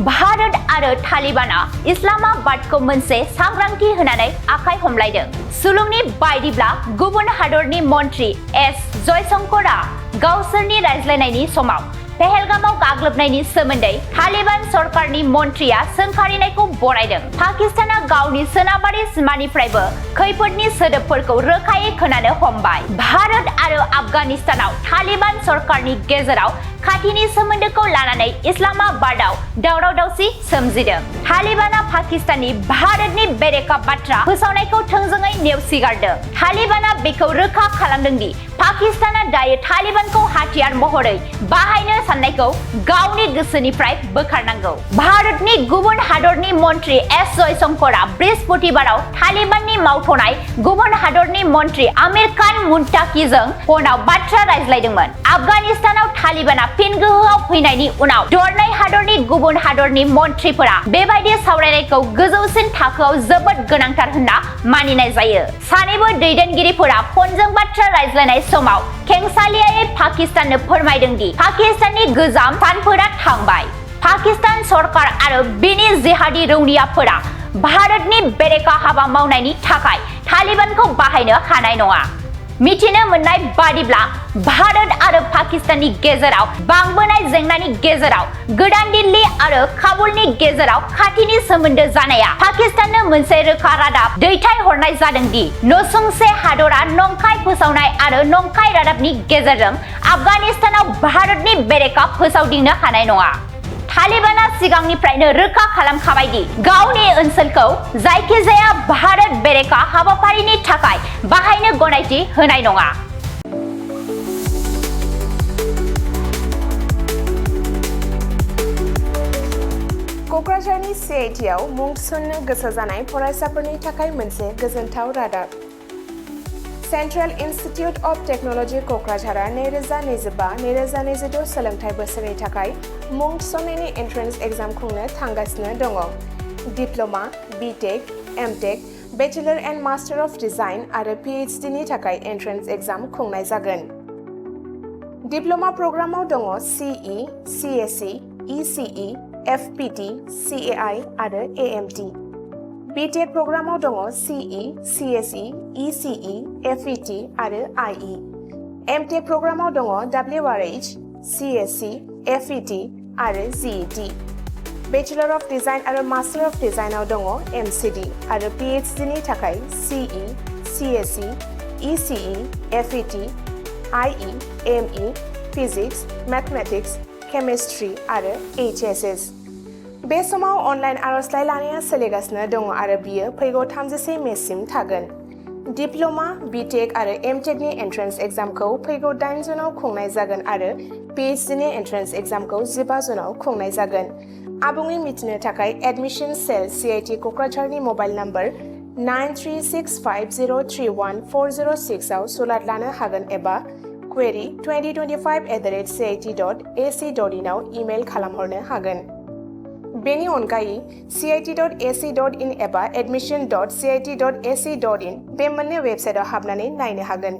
भारत आरो तालिबाना इस्लामाबादखौ मोनसे सांग्रांथि होनानै आखाइ हमलायदों। सुलुंनि बायदिब्ला गुबुन हादरनि मन्त्रि एस जयशंकरआ गावसोरनि रायज्लायनायनि समाव पहलगामाव गाग्लोबनायनि सोमोन्दै तालिबान सरकारनि मन्थ्रिया सोंखारिनायखौ बरायदों। पाकिस्ताना गावनि सोनाबारि सिमानिफ्रायबो खैफोदनि सोदोबफोरखौ रोखायै खोनानो हमबाय। भारत आरो आफगानिस्तानाव तालिबान सरकारनि गेजेराव खाथिनि सोमोन्दोखौ लानानै इस्लामाबादाव दावराव-दावसि सोमजिदों। तालिबाना पाकिस्ताननि भारतनि बेरेखा बाथ्रा फोसावनायखौ थोंजोङै नेवसिगारदों। तालिबाना बेखौ रोखा खालामदों दि पाकिस्ताना दायो तालिबानखौ हाथियार महरै बाहायनो साननायखौ गावनि गोसोनिफ्राय बोखारनांगौ। भारतनि गुबुन हादरनि मन्त्रि एस जयशंकरआ बृहस्पतिबाराव तालिबाननि मावथ'नाय गुबुन हादरनि मन्त्रि आमिर खान मुत्ताकीजों फनाव बाथ्रा रायज्लायदोंमोन। आफगानिस्तानाव तालिबाना फिन गोहोआव फैनायनि उनाव दरनै हादरनि गुबुन हादरनि मन्थ्रिफोरा बेबायदि सावरायनायखौ गोजौसिन थाखोआव जोबोद गोनांथार होनना मानिनाय जायो। सानैबो दैदेनगिरिफोरा फनजों बाथ्रा रायज्लायनाय समाव खेंसालियायै पाकिस्ताननो फोरमायदों दि पाकिस्ताननि गोजाम सानफोरा थांबाय। पाकिस्तान सरकार आरो बिनि जिहादी रौनियाफोरा भारतनि बेरेखा हाबा मावनायनि थाखाय तालिबानखौ बाहायनो हानाय नङा। मिथिनो मोननाय बादिब्ला भारत आरो पाकिस्ताननि गेजेराव बांबोनाय जेंनानि गेजेराव गोदान दिल्ली आरो काबुलनि गेजेराव खाथिनि सोमोन्दो जानाया पाकिस्ताननो मोनसे रोखा रादाब दैथायहरनाय जादों दि नसुंसे हादरा नंखाय फोसावनाय आरो नंखाय रादाबनि गेजेरजों आफगानिस्तानाव भारतनि बेरेखा फोसावदिंनो हानाय नङा। तालिबाना सिगांनिफ्रायनो रोखा खालामखाबाय दि गावनि ओनसोलखौ जायखिजाया भारत बेरेखा हाबाफारिनि थाखाय बाहायनो गनायथि होनाय नङा। क'क्राझारनि CITआव मुं थिसननो गोसो जानाय फरायसाफोरनि थाखाय मोनसे गोजोनथाव रादाब। सेन्ट्रेल इन्स्टिटिउट अफ टेक्न'लजि क'क्राझारआ 2025-2026 सोलोंथाइ बोसोरनि थाखाय मुं थिसननायनि एन्ट्रेन्स एग्जाम खुंनो थांगासिनो दङ। Diploma, BTech, MTech, bachelor and master of design आरो PhD नि थाखाय एन्ट्रेन्स एग्जाम खुंनाय जागोन। डिप्ल'मा प्रग्रामाव दङ CE, CSE, ECE, FPT, CAI आरो AMT। BTech प्रग्रामाव दङ CE, CSE, ECE, FET आरो IE। MTech प्रग्रामाव दङ WRH, CSE, FET आरो GET। बेचेलर अफ डिजाइन आरो मास्टार अफ डिजाइनआव दङ MCD आरो PhD नि थाखाय CE, CSE, ECE, FET, IE, ME, physics, mathematics, chemistry आरो HSS। बे समाव अनलाइन आर'जलाइ लानाया सोलिगासिनो दङ आरो बियो फैगौ 31 मेसिम थागोन। डिप्ल'मा, BTech आरो MTech नि एन्ट्रेन्स एग्जामखौ फैगौ 8 जुनाव खुंनाय जागोन आरो PhD नि एन्ट्रेन्स एग्जामखौ 15 जुनाव खुंनाय जागोन। आबुङै मिथिनो थाखाय एडमिशन सेल CIT क'क्राझारनि मबाइल नम्बर 9365031406 आव सुलाद लानो हागोन एबा query2025@cit.ac.in आव इमेल खालामहरनो हागोन। बेनि अनगायै cit.ac.in एबा admission.cit.ac.in बे मोननै वेबसाइटआव हाबनानै नायनो हागोन।